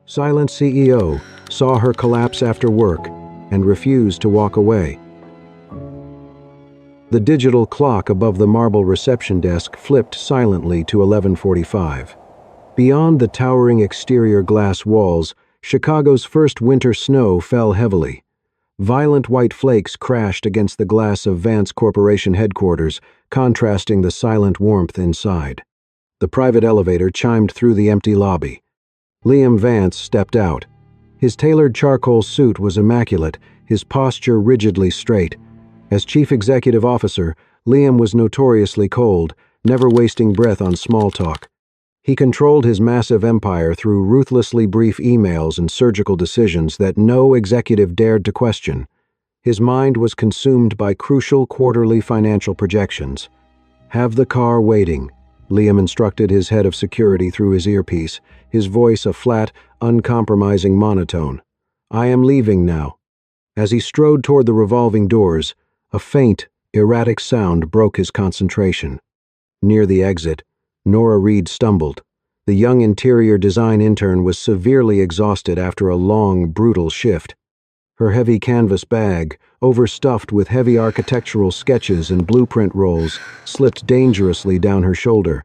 Silent CEO saw her collapse after work and refused to walk away. The digital clock above the marble reception desk flipped silently to 11:45. Beyond the towering exterior glass walls, Chicago's first winter snow fell heavily. Violent white flakes crashed against the glass of Vance Corporation headquarters, contrasting the silent warmth inside. The private elevator chimed through the empty lobby. Liam Vance stepped out. His tailored charcoal suit was immaculate, his posture rigidly straight. As chief executive officer, Liam was notoriously cold, never wasting breath on small talk. He controlled his massive empire through ruthlessly brief emails and surgical decisions that no executive dared to question. His mind was consumed by crucial quarterly financial projections. "Have the car waiting," Liam instructed his head of security through his earpiece, his voice a flat, uncompromising monotone. "I am leaving now." As he strode toward the revolving doors, a faint, erratic sound broke his concentration. Near the exit, Nora Reed stumbled. The young interior design intern was severely exhausted after a long, brutal shift. Her heavy canvas bag, overstuffed with heavy architectural sketches and blueprint rolls, slipped dangerously down her shoulder.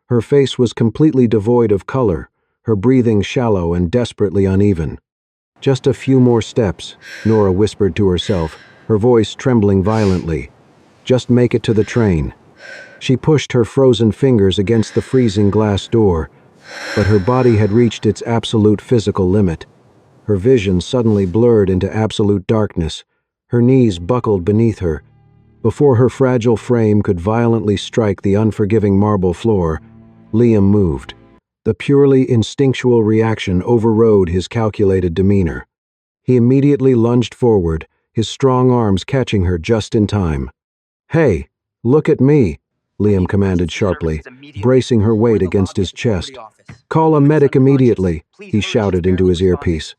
Her face was completely devoid of color, her breathing shallow and desperately uneven. "Just a few more steps," Nora whispered to herself, her voice trembling violently. "Just make it to the train." She pushed her frozen fingers against the freezing glass door, but her body had reached its absolute physical limit. Her vision suddenly blurred into absolute darkness. Her knees buckled beneath her. Before her fragile frame could violently strike the unforgiving marble floor, Liam moved. The purely instinctual reaction overrode his calculated demeanor. He immediately lunged forward, his strong arms catching her just in time. "Hey, look at me," Liam commanded sharply, bracing her weight against his chest. "Call a medic immediately," he shouted into his earpiece.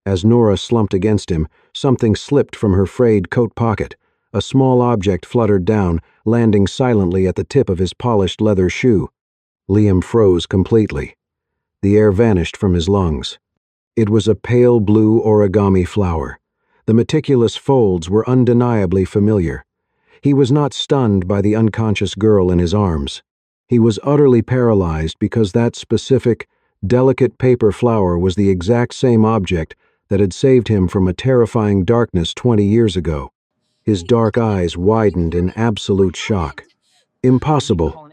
As Nora slumped against him, something slipped from her frayed coat pocket. A small object fluttered down, landing silently at the tip of his polished leather shoe. Liam froze completely. The air vanished from his lungs. It was a pale blue origami flower. The meticulous folds were undeniably familiar. He was not stunned by the unconscious girl in his arms. He was utterly paralyzed because that specific, delicate paper flower was the exact same object that had saved him from a terrifying darkness 20 years ago. His dark eyes widened in absolute shock. "Impossible."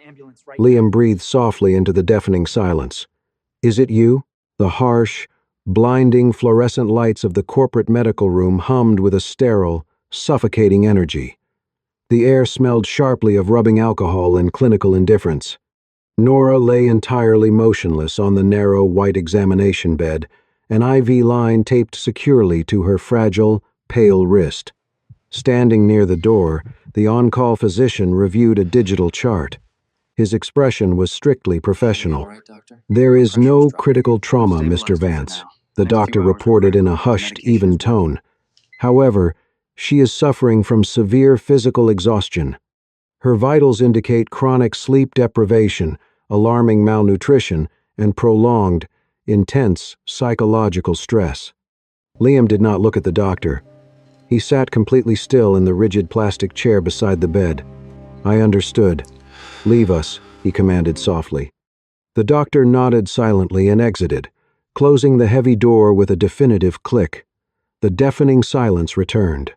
Liam breathed softly into the deafening silence. "Is it you?" The harsh, blinding fluorescent lights of the corporate medical room hummed with a sterile, suffocating energy. The air smelled sharply of rubbing alcohol and clinical indifference. Nora lay entirely motionless on the narrow white examination bed, an IV line taped securely to her fragile, pale wrist. Standing near the door, the on-call physician reviewed a digital chart. His expression was strictly professional. "There is no critical trauma, Mr. Vance," the doctor reported in a hushed, even tone. "However, she is suffering from severe physical exhaustion. Her vitals indicate chronic sleep deprivation, alarming malnutrition, and prolonged, intense psychological stress." Liam did not look at the doctor. He sat completely still in the rigid plastic chair beside the bed. "I understood. Leave us," he commanded softly. The doctor nodded silently and exited, closing the heavy door with a definitive click. The deafening silence returned.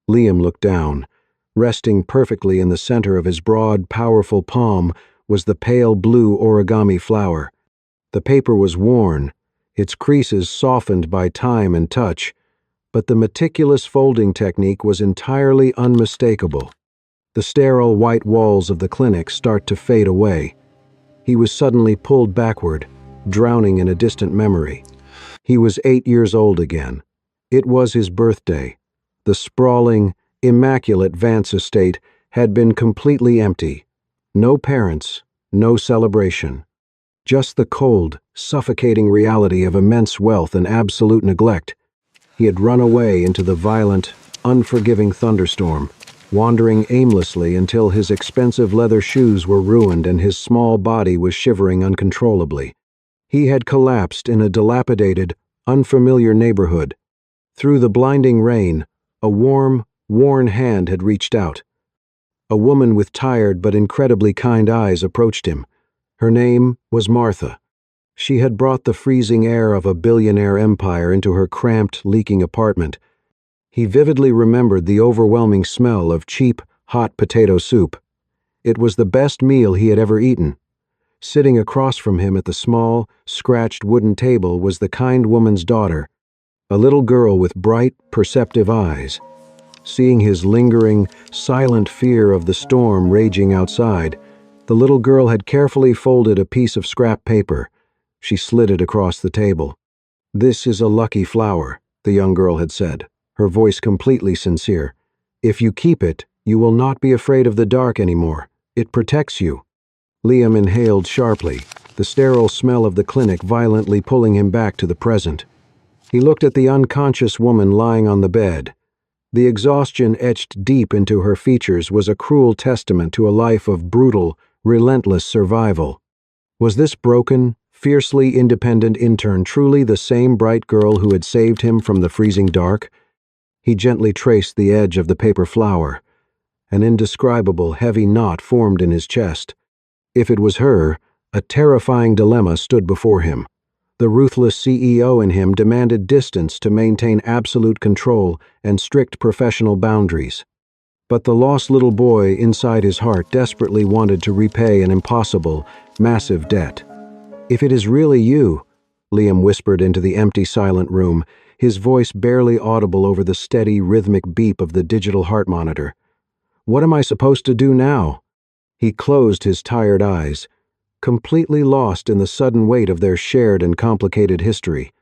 Liam looked down. Resting perfectly in the center of his broad, powerful palm was the pale blue origami flower. The paper was worn, its creases softened by time and touch, but the meticulous folding technique was entirely unmistakable. The sterile white walls of the clinic start to fade away. He was suddenly pulled backward, drowning in a distant memory. He was 8 years old again. It was his birthday. The sprawling, immaculate Vance estate had been completely empty. No parents, no celebration. Just the cold, suffocating reality of immense wealth and absolute neglect. He had run away into the violent, unforgiving thunderstorm, wandering aimlessly until his expensive leather shoes were ruined and his small body was shivering uncontrollably. He had collapsed in a dilapidated, unfamiliar neighborhood. Through the blinding rain, a warm, worn hand had reached out. A woman with tired but incredibly kind eyes approached him. Her name was Martha. She had brought the freezing air of a billionaire empire into her cramped, leaking apartment. He vividly remembered the overwhelming smell of cheap, hot potato soup. It was the best meal he had ever eaten. Sitting across from him at the small, scratched wooden table was the kind woman's daughter, a little girl with bright, perceptive eyes. Seeing his lingering, silent fear of the storm raging outside, the little girl had carefully folded a piece of scrap paper. She slid it across the table. "This is a lucky flower," the young girl had said, her voice completely sincere. "If you keep it, you will not be afraid of the dark anymore. It protects you." Liam inhaled sharply, the sterile smell of the clinic violently pulling him back to the present. He looked at the unconscious woman lying on the bed. The exhaustion etched deep into her features was a cruel testament to a life of brutal, relentless survival. Was this broken, fiercely independent intern truly the same bright girl who had saved him from the freezing dark? He gently traced the edge of the paper flower. An indescribable, heavy knot formed in his chest. If it was her, a terrifying dilemma stood before him. The ruthless CEO in him demanded distance to maintain absolute control and strict professional boundaries. But the lost little boy inside his heart desperately wanted to repay an impossible, massive debt. "If it is really you," Liam whispered into the empty, silent room, his voice barely audible over the steady, rhythmic beep of the digital heart monitor. "What am I supposed to do now?" He closed his tired eyes, completely lost in the sudden weight of their shared and complicated history.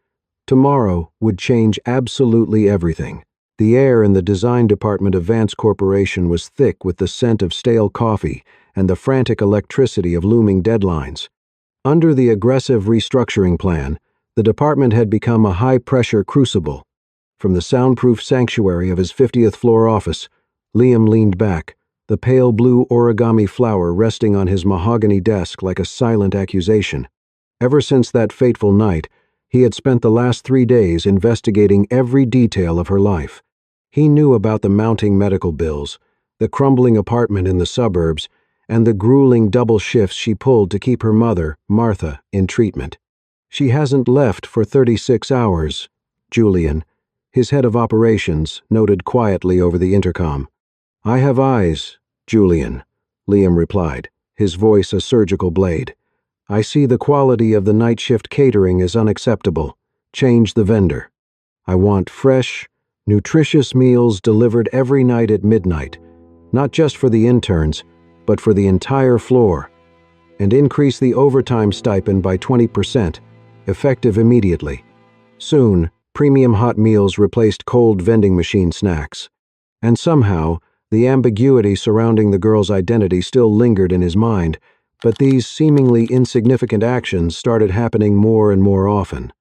Tomorrow would change absolutely everything. The air in the design department of Vance Corporation was thick with the scent of stale coffee and the frantic electricity of looming deadlines. Under the aggressive restructuring plan, the department had become a high-pressure crucible. From the soundproof sanctuary of his 50th floor office, Liam leaned back, the pale blue origami flower resting on his mahogany desk like a silent accusation. Ever since that fateful night, he had spent the last 3 days investigating every detail of her life. He knew about the mounting medical bills, the crumbling apartment in the suburbs, and the grueling double shifts she pulled to keep her mother, Martha, in treatment. "She hasn't left for 36 hours, Julian," his head of operations noted quietly over the intercom. "I have eyes, Julian," Liam replied, his voice a surgical blade. "I see the quality of the night shift catering is unacceptable. Change the vendor. I want fresh, nutritious meals delivered every night at midnight, not just for the interns, but for the entire floor. And increase the overtime stipend by 20%, effective immediately. Soon, premium hot meals replaced cold vending machine snacks. And somehow, the ambiguity surrounding the girl's identity still lingered in his mind, but these seemingly insignificant actions started happening more and more often.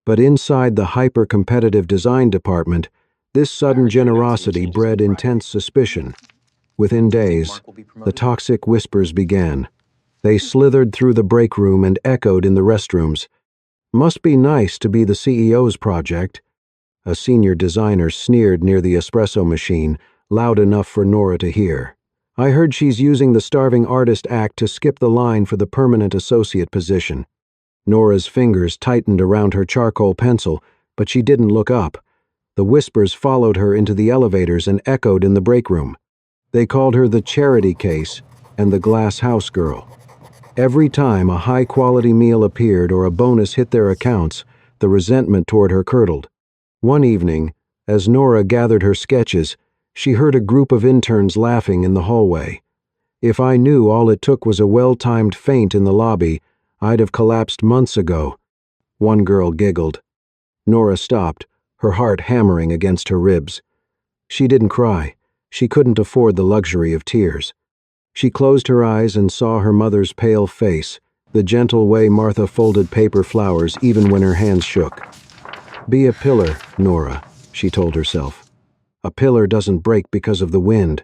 But inside the hyper-competitive design department, this sudden generosity bred intense suspicion. Within days, the toxic whispers began. They slithered through the break room and echoed in the restrooms. "Must be nice to be the CEO's project." A senior designer sneered near the espresso machine, loud enough for Nora to hear. "I heard she's using the Starving Artist Act to skip the line for the permanent associate position." Nora's fingers tightened around her charcoal pencil, but she didn't look up. The whispers followed her into the elevators and echoed in the break room. They called her the Charity Case and the Glass House Girl. Every time a high-quality meal appeared or a bonus hit their accounts, the resentment toward her curdled. One evening, as Nora gathered her sketches, she heard a group of interns laughing in the hallway. "If I knew all it took was a well-timed feint in the lobby, I'd have collapsed months ago." One girl giggled. Nora stopped, her heart hammering against her ribs. She didn't cry. She couldn't afford the luxury of tears. She closed her eyes and saw her mother's pale face, the gentle way Martha folded paper flowers even when her hands shook. "Be a pillar, Nora," she told herself. A pillar doesn't break because of the wind.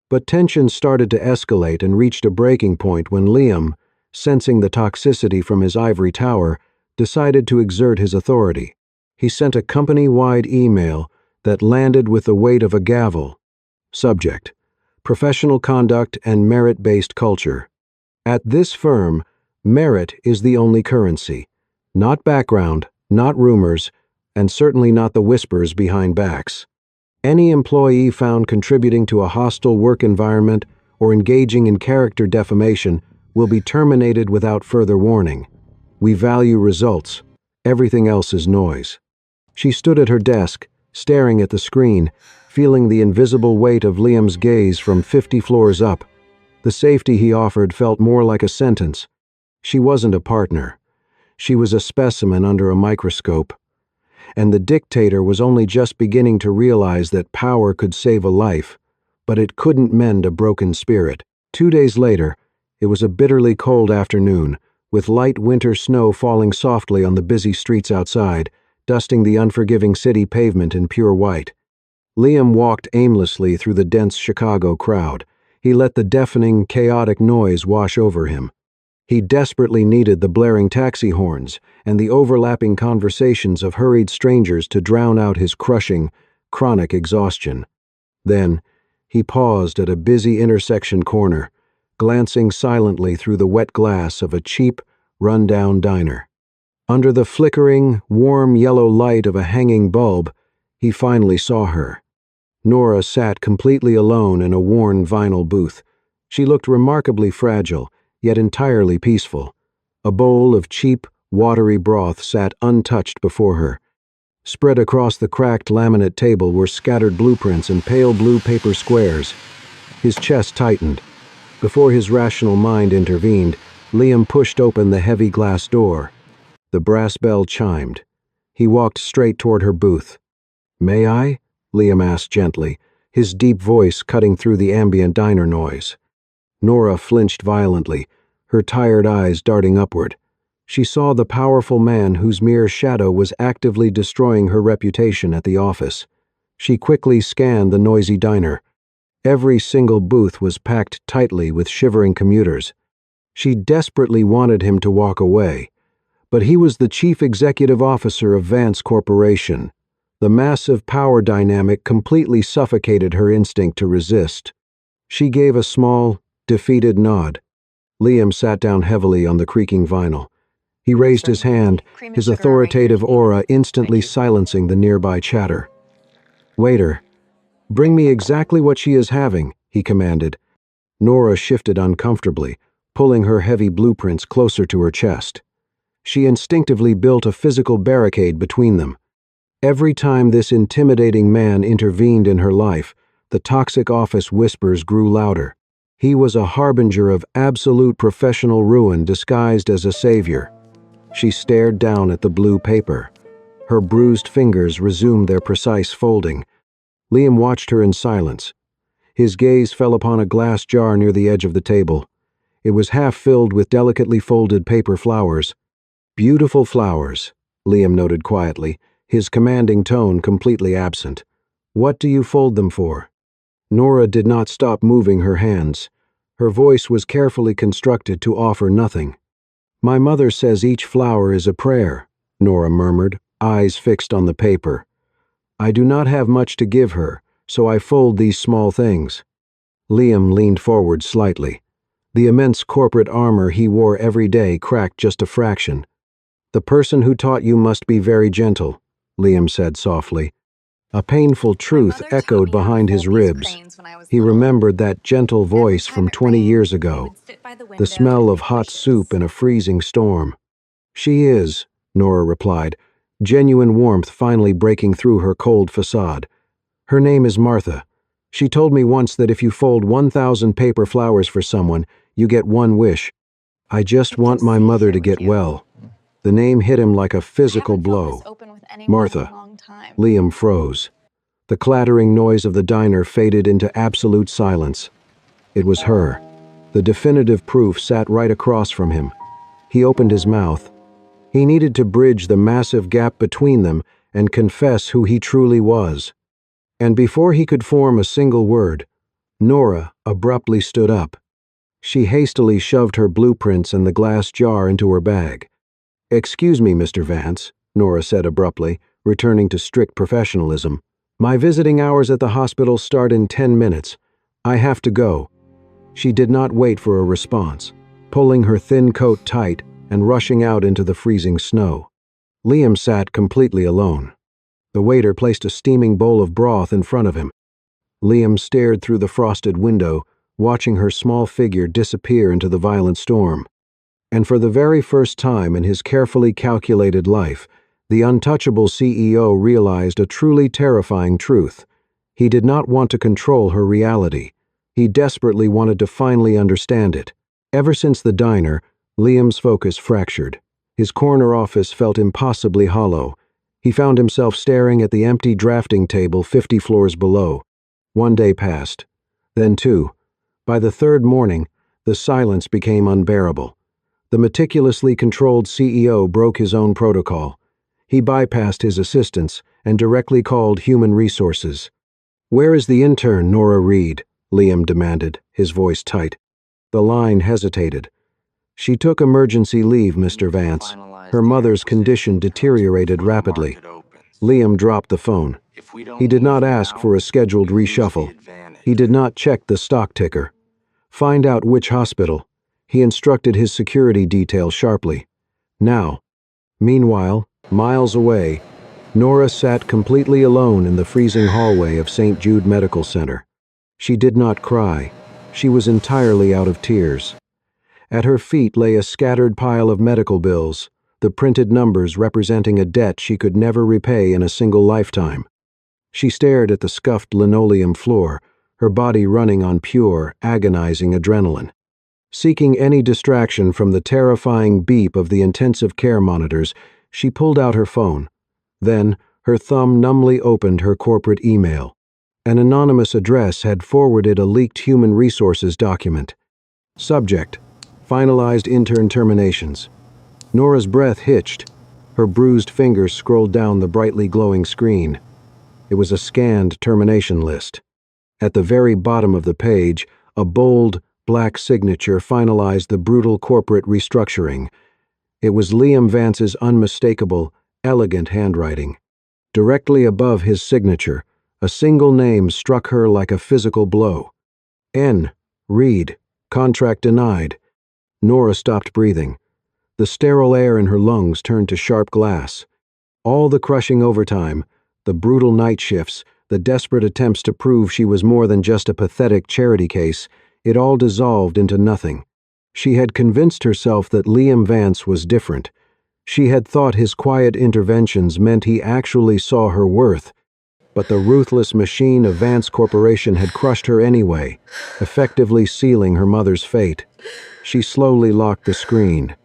But tension started to escalate and reached a breaking point when Liam, sensing the toxicity from his ivory tower, decided to exert his authority. He sent a company-wide email that landed with the weight of a gavel. Subject: Professional conduct and merit-based culture. At this firm, merit is the only currency. Not background, not rumors, and certainly not the whispers behind backs. Any employee found contributing to a hostile work environment or engaging in character defamation will be terminated without further warning. We value results. Everything else is noise. She stood at her desk, staring at the screen, feeling the invisible weight of Liam's gaze from 50 floors up. The safety he offered felt more like a sentence. She wasn't a partner. She was a specimen under a microscope. And the dictator was only just beginning to realize that power could save a life, but it couldn't mend a broken spirit. 2 days later, it was a bitterly cold afternoon, with light winter snow falling softly on the busy streets outside, dusting the unforgiving city pavement in pure white. Liam walked aimlessly through the dense Chicago crowd. He let the deafening, chaotic noise wash over him. He desperately needed the blaring taxi horns and the overlapping conversations of hurried strangers to drown out his crushing, chronic exhaustion. Then, he paused at a busy intersection corner, glancing silently through the wet glass of a cheap, run-down diner. Under the flickering, warm yellow light of a hanging bulb, he finally saw her. Nora sat completely alone in a worn vinyl booth. She looked remarkably fragile, yet entirely peaceful. A bowl of cheap, watery broth sat untouched before her. Spread across the cracked laminate table were scattered blueprints and pale blue paper squares. His chest tightened. Before his rational mind intervened, Liam pushed open the heavy glass door. The brass bell chimed. He walked straight toward her booth. "May I?" Liam asked gently, his deep voice cutting through the ambient diner noise. Nora flinched violently, her tired eyes darting upward. She saw the powerful man whose mere shadow was actively destroying her reputation at the office. She quickly scanned the noisy diner. Every single booth was packed tightly with shivering commuters. She desperately wanted him to walk away, but he was the chief executive officer of Vance Corporation. The massive power dynamic completely suffocated her instinct to resist. She gave a small, defeated nod. Liam sat down heavily on the creaking vinyl. He raised his hand, his authoritative aura instantly silencing the nearby chatter. "Waiter, bring me exactly what she is having," he commanded. Nora shifted uncomfortably, pulling her heavy blueprints closer to her chest. She instinctively built a physical barricade between them. Every time this intimidating man intervened in her life, the toxic office whispers grew louder. He was a harbinger of absolute professional ruin disguised as a savior. She stared down at the blue paper. Her bruised fingers resumed their precise folding. Liam watched her in silence. His gaze fell upon a glass jar near the edge of the table. It was half filled with delicately folded paper flowers. "Beautiful flowers," Liam noted quietly, his commanding tone completely absent. "What do you fold them for?" Nora did not stop moving her hands. Her voice was carefully constructed to offer nothing. "My mother says each flower is a prayer," Nora murmured, eyes fixed on the paper. "I do not have much to give her, so I fold these small things." Liam leaned forward slightly. The immense corporate armor he wore every day cracked just a fraction. "The person who taught you must be very gentle," Liam said softly. A painful truth echoed behind his ribs. He remembered that gentle voice from 20 years ago, the smell of hot soup in a freezing storm. "She is," Nora replied, genuine warmth finally breaking through her cold facade. "Her name is Martha. She told me once that if you fold 1,000 paper flowers for someone, you get one wish. I just want my mother to get well." The name hit him like a physical blow. "Martha." Liam froze. The clattering noise of the diner faded into absolute silence. It was her. The definitive proof sat right across from him. He opened his mouth. He needed to bridge the massive gap between them and confess who he truly was. And before he could form a single word, Nora abruptly stood up. She hastily shoved her blueprints and the glass jar into her bag. "Excuse me, Mr. Vance," Nora said abruptly, returning to strict professionalism. "My visiting hours at the hospital start in 10 minutes. I have to go." She did not wait for a response, pulling her thin coat tight and rushing out into the freezing snow. Liam sat completely alone. The waiter placed a steaming bowl of broth in front of him. Liam stared through the frosted window, watching her small figure disappear into the violent storm. And for the very first time in his carefully calculated life, the untouchable CEO realized a truly terrifying truth. He did not want to control her reality. He desperately wanted to finally understand it. Ever since the diner, Liam's focus fractured. His corner office felt impossibly hollow. He found himself staring at the empty drafting table 50 floors below. One day passed. Then two. By the third morning, the silence became unbearable. The meticulously controlled CEO broke his own protocol. He bypassed his assistants and directly called human resources. "Where is the intern, Nora Reed?" Liam demanded, his voice tight. The line hesitated. "She took emergency leave, Mr. Vance. Her mother's condition deteriorated rapidly." Liam dropped the phone. He did not ask for a scheduled reshuffle. He did not check the stock ticker. "Find out which hospital." He instructed his security detail sharply. "Now." Meanwhile, miles away, Nora sat completely alone in the freezing hallway of St. Jude Medical Center. She did not cry. She was entirely out of tears. At her feet lay a scattered pile of medical bills, the printed numbers representing a debt she could never repay in a single lifetime. She stared at the scuffed linoleum floor, her body running on pure, agonizing adrenaline. Seeking any distraction from the terrifying beep of the intensive care monitors, she pulled out her phone. Then, her thumb numbly opened her corporate email. An anonymous address had forwarded a leaked human resources document. Subject: Finalized intern terminations. Nora's breath hitched. Her bruised fingers scrolled down the brightly glowing screen. It was a scanned termination list. At the very bottom of the page, a bold, black signature finalized the brutal corporate restructuring. It was Liam Vance's unmistakable, elegant handwriting. Directly above his signature, a single name struck her like a physical blow. N. Reed. Contract denied. Nora stopped breathing. The sterile air in her lungs turned to sharp glass. All the crushing overtime, the brutal night shifts, the desperate attempts to prove she was more than just a pathetic charity case, it all dissolved into nothing. She had convinced herself that Liam Vance was different. She had thought his quiet interventions meant he actually saw her worth. But the ruthless machine of Vance Corporation had crushed her anyway, effectively sealing her mother's fate. She slowly locked the screen.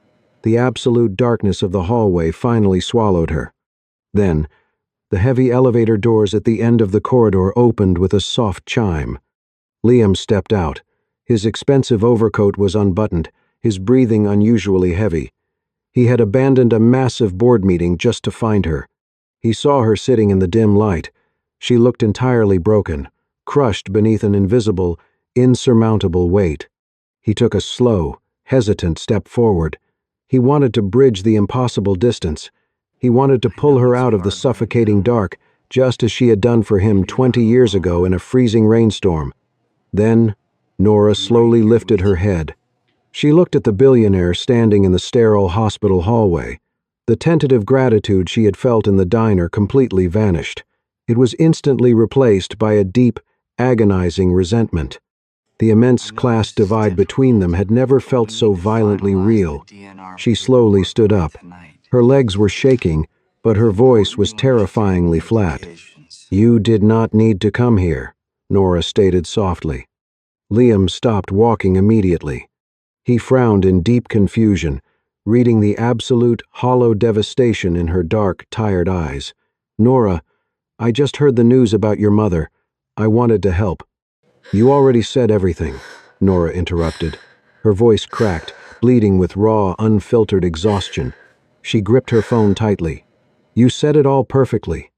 The absolute darkness of the hallway finally swallowed her. Then, the heavy elevator doors at the end of the corridor opened with a soft chime. Liam stepped out. His expensive overcoat was unbuttoned, his breathing unusually heavy. He had abandoned a massive board meeting just to find her. He saw her sitting in the dim light. She looked entirely broken, crushed beneath an invisible, insurmountable weight. He took a slow, hesitant step forward. He wanted to bridge the impossible distance. He wanted to pull her out of the suffocating dark, just as she had done for him 20 years ago in a freezing rainstorm. Then, Nora slowly lifted her head. She looked at the billionaire standing in the sterile hospital hallway. The tentative gratitude she had felt in the diner completely vanished. It was instantly replaced by a deep, agonizing resentment. The immense class divide between them had never felt so violently real. She slowly stood up. Her legs were shaking, but her voice was terrifyingly flat. "You did not need to come here," Nora stated softly. Liam stopped walking immediately. He frowned in deep confusion, reading the absolute, hollow devastation in her dark, tired eyes. "Nora, I just heard the news about your mother. I wanted to help." "You already said everything," Nora interrupted. Her voice cracked, bleeding with raw, unfiltered exhaustion. She gripped her phone tightly. "You said it all perfectly."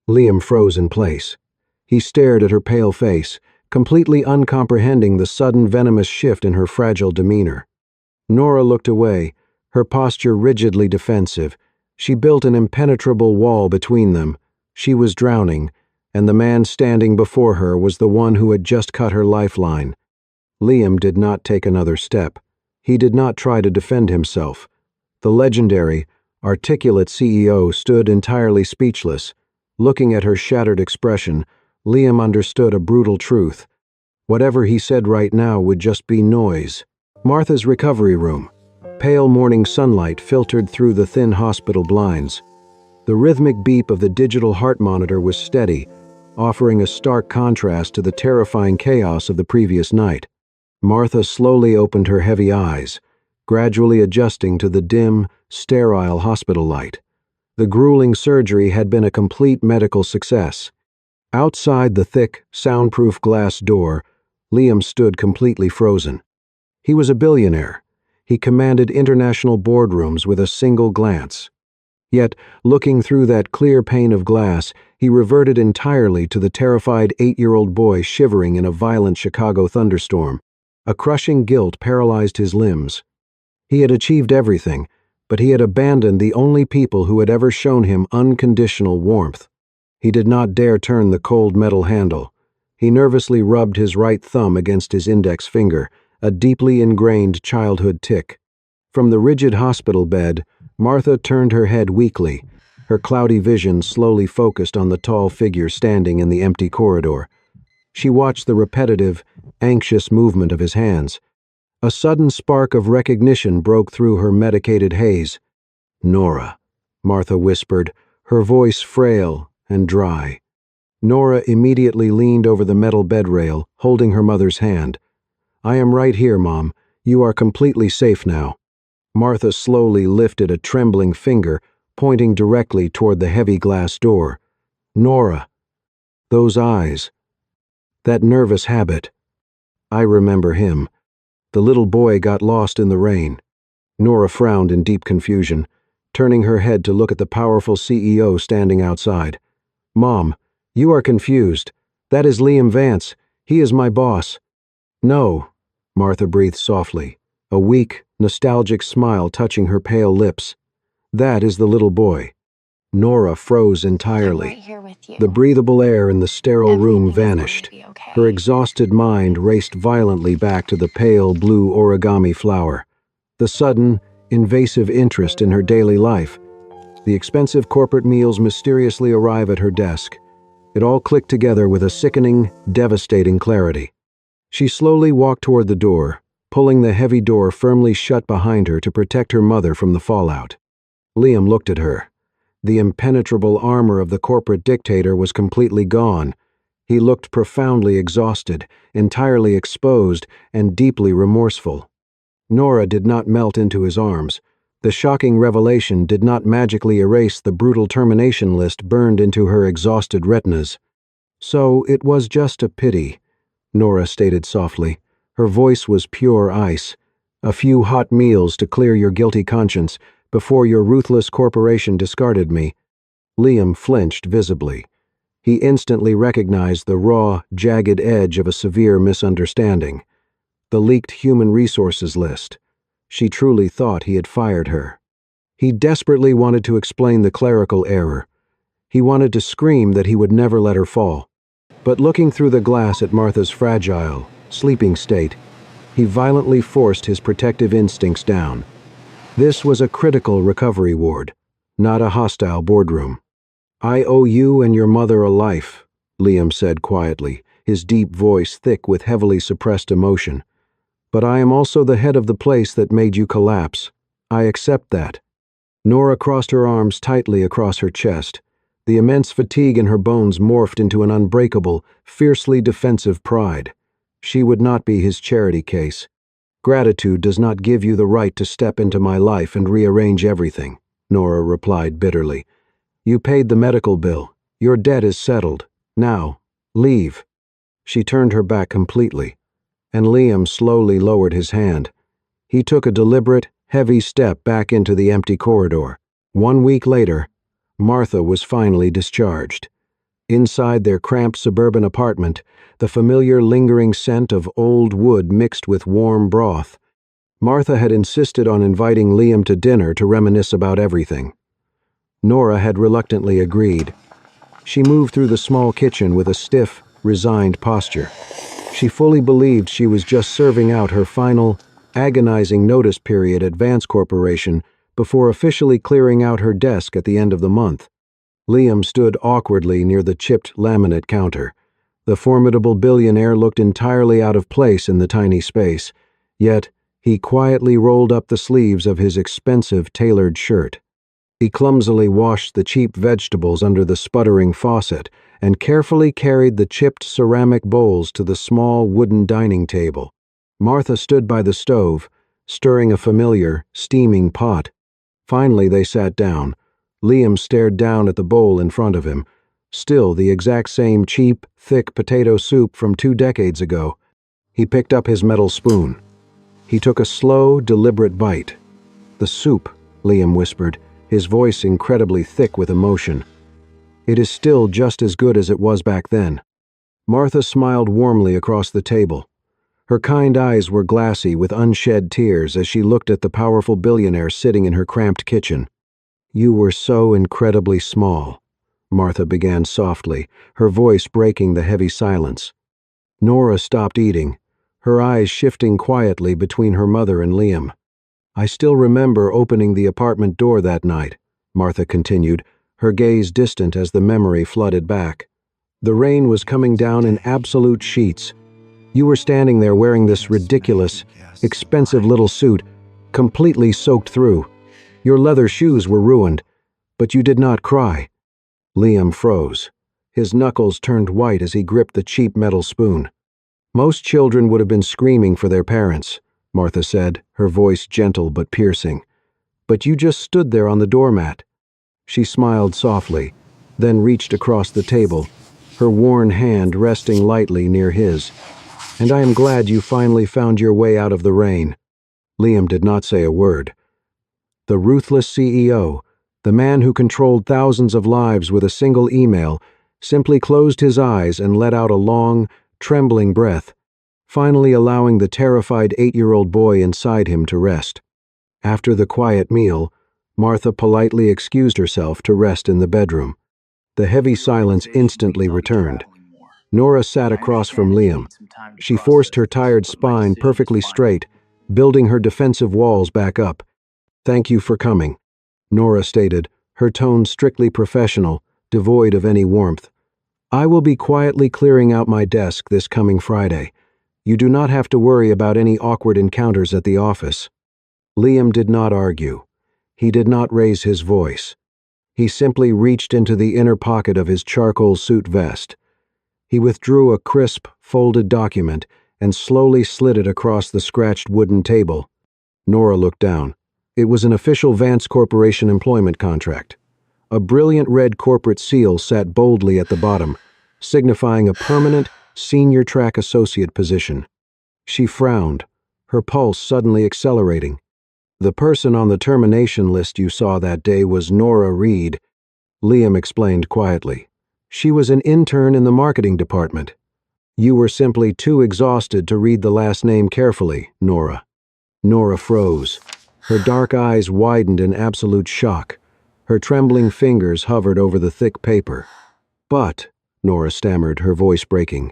Liam froze in place. He stared at her pale face, completely uncomprehending the sudden venomous shift in her fragile demeanor. Nora looked away, her posture rigidly defensive. She built an impenetrable wall between them. She was drowning, and the man standing before her was the one who had just cut her lifeline. Liam did not take another step. He did not try to defend himself. The legendary, articulate CEO stood entirely speechless. Looking at her shattered expression, Liam understood a brutal truth. Whatever he said right now would just be noise. Martha's recovery room. Pale morning sunlight filtered through the thin hospital blinds. The rhythmic beep of the digital heart monitor was steady, offering a stark contrast to the terrifying chaos of the previous night. Martha slowly opened her heavy eyes, gradually adjusting to the dim, sterile hospital light. The grueling surgery had been a complete medical success. Outside the thick, soundproof glass door, Liam stood completely frozen. He was a billionaire. He commanded international boardrooms with a single glance. Yet, looking through that clear pane of glass, he reverted entirely to the terrified 8-year-old boy shivering in a violent Chicago thunderstorm. A crushing guilt paralyzed his limbs. He had achieved everything, but he had abandoned the only people who had ever shown him unconditional warmth. He did not dare turn the cold metal handle. He nervously rubbed his right thumb against his index finger, a deeply ingrained childhood tic. From the rigid hospital bed, Martha turned her head weakly, her cloudy vision slowly focused on the tall figure standing in the empty corridor. She watched the repetitive, anxious movement of his hands. A sudden spark of recognition broke through her medicated haze. "Nora," Martha whispered, her voice frail and dry. Nora immediately leaned over the metal bed rail, holding her mother's hand. "I am right here, Mom. You are completely safe now." Martha slowly lifted a trembling finger, pointing directly toward the heavy glass door. "Nora. Those eyes. That nervous habit. I remember him. The little boy got lost in the rain." Nora frowned in deep confusion, turning her head to look at the powerful CEO standing outside. "Mom, you are confused. That is Liam Vance. He is my boss." "No," Martha breathed softly, a weak, nostalgic smile touching her pale lips. "That is the little boy." Nora froze entirely. I'm right here with you. The breathable air in the sterile room Everything is going vanished. to be okay. Her exhausted mind raced violently back to the pale blue origami flower. The sudden, invasive interest in her daily life. The expensive corporate meals mysteriously arrive at her desk. It all clicked together with a sickening, devastating clarity. She slowly walked toward the door, pulling the heavy door firmly shut behind her to protect her mother from the fallout. Liam looked at her. The impenetrable armor of the corporate dictator was completely gone. He looked profoundly exhausted, entirely exposed, and deeply remorseful. Nora did not melt into his arms. The shocking revelation did not magically erase the brutal termination list burned into her exhausted retinas. "So it was just a pity," Nora stated softly. Her voice was pure ice. "A few hot meals to clear your guilty conscience before your ruthless corporation discarded me." Liam flinched visibly. He instantly recognized the raw, jagged edge of a severe misunderstanding. The leaked human resources list. She truly thought he had fired her. He desperately wanted to explain the clerical error. He wanted to scream that he would never let her fall. But looking through the glass at Martha's fragile, sleeping state, he violently forced his protective instincts down. This was a critical recovery ward, not a hostile boardroom. "I owe you and your mother a life," Liam said quietly, his deep voice thick with heavily suppressed emotion. "But I am also the head of the place that made you collapse. I accept that." Nora crossed her arms tightly across her chest. The immense fatigue in her bones morphed into an unbreakable, fiercely defensive pride. She would not be his charity case. "Gratitude does not give you the right to step into my life and rearrange everything," Nora replied bitterly. "You paid the medical bill. Your debt is settled. Now, leave." She turned her back completely, and Liam slowly lowered his hand. He took a deliberate, heavy step back into the empty corridor. 1 week later, Martha was finally discharged. Inside their cramped suburban apartment, the familiar lingering scent of old wood mixed with warm broth. Martha had insisted on inviting Liam to dinner to reminisce about everything. Nora had reluctantly agreed. She moved through the small kitchen with a stiff, resigned posture. She fully believed she was just serving out her final, agonizing notice period at Vance Corporation before officially clearing out her desk at the end of the month. Liam stood awkwardly near the chipped laminate counter. The formidable billionaire looked entirely out of place in the tiny space, yet he quietly rolled up the sleeves of his expensive tailored shirt. He clumsily washed the cheap vegetables under the sputtering faucet and carefully carried the chipped ceramic bowls to the small wooden dining table. Martha stood by the stove, stirring a familiar, steaming pot. Finally they sat down. Liam stared down at the bowl in front of him. Still the exact same cheap, thick potato soup from 2 decades ago. He picked up his metal spoon. He took a slow, deliberate bite. "The soup," Liam whispered, his voice incredibly thick with emotion. "It is still just as good as it was back then." Martha smiled warmly across the table. Her kind eyes were glassy with unshed tears as she looked at the powerful billionaire sitting in her cramped kitchen. "You were so incredibly small," Martha began softly, her voice breaking the heavy silence. Nora stopped eating, her eyes shifting quietly between her mother and Liam. "I still remember opening the apartment door that night," Martha continued, her gaze distant as the memory flooded back. "The rain was coming down in absolute sheets. You were standing there wearing this ridiculous, expensive little suit, completely soaked through. Your leather shoes were ruined, but you did not cry." Liam froze. His knuckles turned white as he gripped the cheap metal spoon. "Most children would have been screaming for their parents," Martha said, her voice gentle but piercing. "But you just stood there on the doormat." She smiled softly, then reached across the table, her worn hand resting lightly near his. "And I am glad you finally found your way out of the rain." Liam did not say a word. The ruthless CEO, the man who controlled thousands of lives with a single email, simply closed his eyes and let out a long, trembling breath, finally allowing the terrified 8-year-old boy inside him to rest. After the quiet meal, Martha politely excused herself to rest in the bedroom. The heavy silence instantly returned. Nora sat across from Liam. She forced her tired spine perfectly straight, building her defensive walls back up. "Thank you for coming," Nora stated, her tone strictly professional, devoid of any warmth. "I will be quietly clearing out my desk this coming Friday. You do not have to worry about any awkward encounters at the office." Liam did not argue. He did not raise his voice. He simply reached into the inner pocket of his charcoal suit vest. He withdrew a crisp, folded document and slowly slid it across the scratched wooden table. Nora looked down. It was an official Vance Corporation employment contract. A brilliant red corporate seal sat boldly at the bottom, signifying a permanent, senior track associate position. She frowned, her pulse suddenly accelerating. "The person on the termination list you saw that day was Nora Reed," Liam explained quietly. "She was an intern in the marketing department. You were simply too exhausted to read the last name carefully, Nora." Nora froze. Her dark eyes widened in absolute shock. Her trembling fingers hovered over the thick paper. "But," Nora stammered, her voice breaking,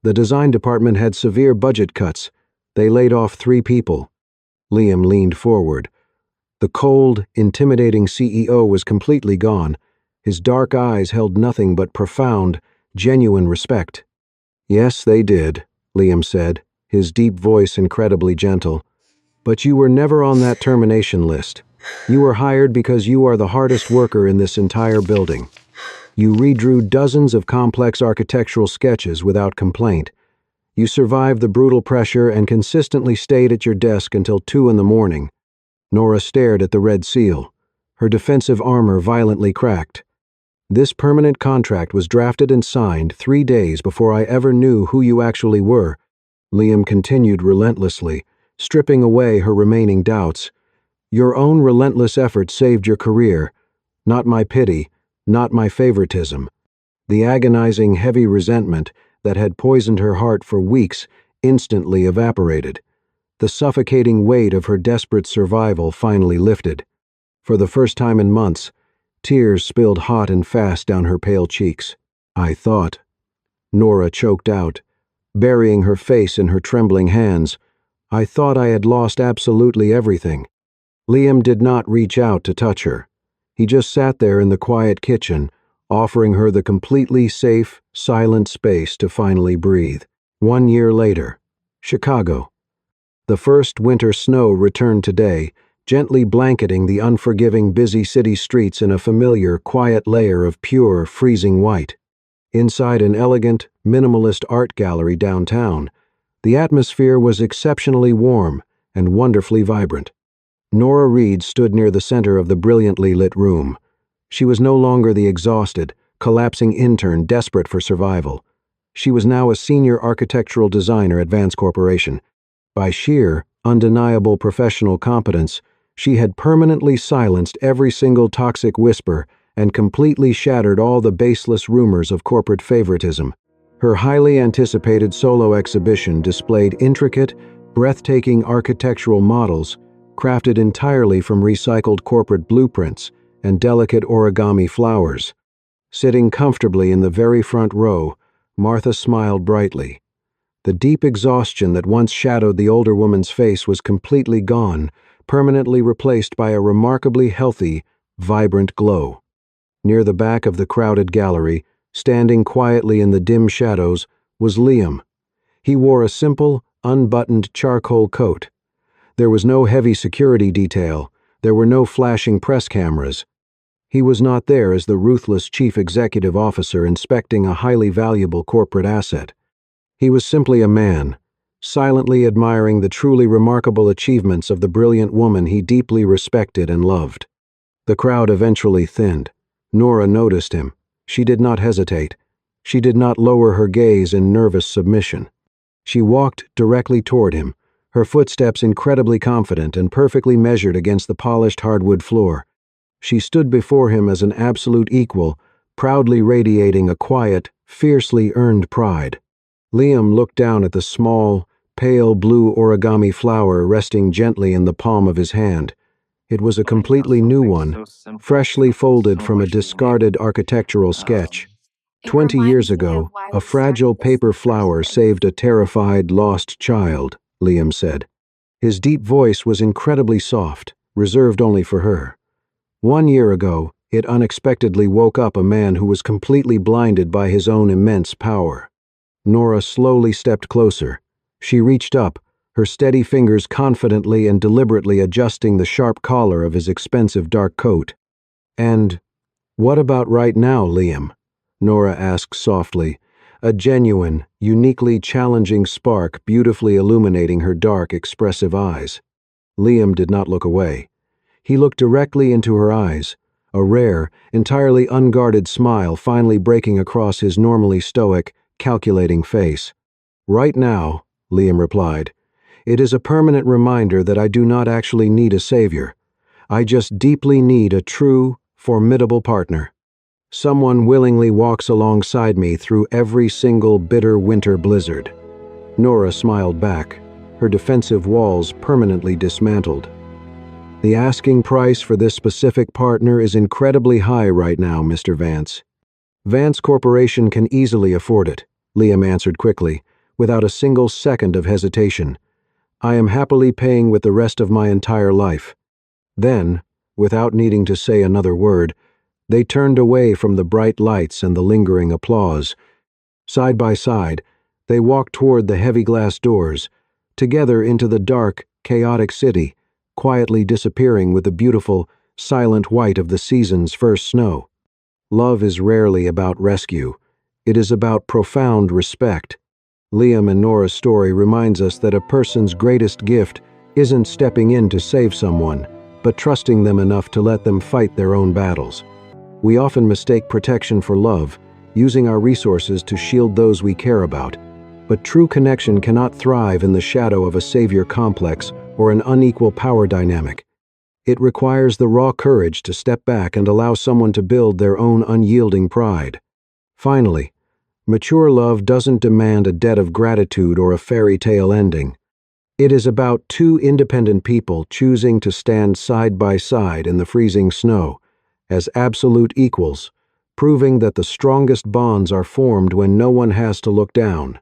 "the design department had severe budget cuts. They laid off 3 people. Liam leaned forward. The cold, intimidating CEO was completely gone. His dark eyes held nothing but profound, genuine respect. "Yes, they did," Liam said, his deep voice incredibly gentle. "But you were never on that termination list. You were hired because you are the hardest worker in this entire building. You redrew dozens of complex architectural sketches without complaint. You survived the brutal pressure and consistently stayed at your desk until 2 in the morning. Nora stared at the red seal. Her defensive armor violently cracked. "This permanent contract was drafted and signed 3 days before I ever knew who you actually were," Liam continued relentlessly, stripping away her remaining doubts. "Your own relentless effort saved your career. Not my pity, not my favoritism. The agonizing, heavy resentment that had poisoned her heart for weeks instantly evaporated. The suffocating weight of her desperate survival finally lifted. For the first time in months, tears spilled hot and fast down her pale cheeks. "I thought," Nora choked out, burying her face in her trembling hands, "I thought I had lost absolutely everything." Liam did not reach out to touch her. He just sat there in the quiet kitchen, offering her the completely safe, silent space to finally breathe. 1 year later, Chicago. The first winter snow returned today, gently blanketing the unforgiving busy city streets in a familiar, quiet layer of pure, freezing white. Inside an elegant, minimalist art gallery downtown, the atmosphere was exceptionally warm and wonderfully vibrant. Nora Reed stood near the center of the brilliantly lit room. She was no longer the exhausted, collapsing intern desperate for survival. She was now a senior architectural designer at Vance Corporation. By sheer, undeniable professional competence, she had permanently silenced every single toxic whisper and completely shattered all the baseless rumors of corporate favoritism. Her highly anticipated solo exhibition displayed intricate, breathtaking architectural models crafted entirely from recycled corporate blueprints and delicate origami flowers. Sitting comfortably in the very front row, Martha smiled brightly. The deep exhaustion that once shadowed the older woman's face was completely gone, permanently replaced by a remarkably healthy, vibrant glow. Near the back of the crowded gallery, standing quietly in the dim shadows, was Liam. He wore a simple, unbuttoned charcoal coat. There was no heavy security detail. There were no flashing press cameras. He was not there as the ruthless chief executive officer inspecting a highly valuable corporate asset. He was simply a man, silently admiring the truly remarkable achievements of the brilliant woman he deeply respected and loved. The crowd eventually thinned. Nora noticed him. She did not hesitate. She did not lower her gaze in nervous submission. She walked directly toward him, her footsteps incredibly confident and perfectly measured against the polished hardwood floor. She stood before him as an absolute equal, proudly radiating a quiet, fiercely earned pride. Liam looked down at the small, pale blue origami flower resting gently in the palm of his hand. It was a completely new one, freshly folded from a discarded architectural sketch. 20 years ago, a fragile paper flower saved a terrified, lost child, Liam said. His deep voice was incredibly soft, reserved only for her. 1 year ago, it unexpectedly woke up a man who was completely blinded by his own immense power. Nora slowly stepped closer. She reached up, her steady fingers confidently and deliberately adjusting the sharp collar of his expensive dark coat. "And what about right now, Liam?" Nora asked softly, a genuine, uniquely challenging spark beautifully illuminating her dark, expressive eyes. Liam did not look away. He looked directly into her eyes, a rare, entirely unguarded smile finally breaking across his normally stoic, calculating face. "Right now," Liam replied, "it is a permanent reminder that I do not actually need a savior. I just deeply need a true, formidable partner. Someone willingly walks alongside me through every single bitter winter blizzard." Nora smiled back, her defensive walls permanently dismantled. "The asking price for this specific partner is incredibly high right now, Mr. Vance. Vance Corporation can easily afford it," Liam answered quickly, without a single second of hesitation. "I am happily paying with the rest of my entire life." Then, without needing to say another word, they turned away from the bright lights and the lingering applause. Side by side, they walked toward the heavy glass doors, together into the dark, chaotic city, quietly disappearing with the beautiful, silent white of the season's first snow. Love is rarely about rescue. It is about profound respect. Liam and Nora's story reminds us that a person's greatest gift isn't stepping in to save someone, but trusting them enough to let them fight their own battles. We often mistake protection for love, using our resources to shield those we care about. But true connection cannot thrive in the shadow of a savior complex or an unequal power dynamic. It requires the raw courage to step back and allow someone to build their own unyielding pride. Finally, mature love doesn't demand a debt of gratitude or a fairy tale ending. It is about two independent people choosing to stand side by side in the freezing snow, as absolute equals, proving that the strongest bonds are formed when no one has to look down.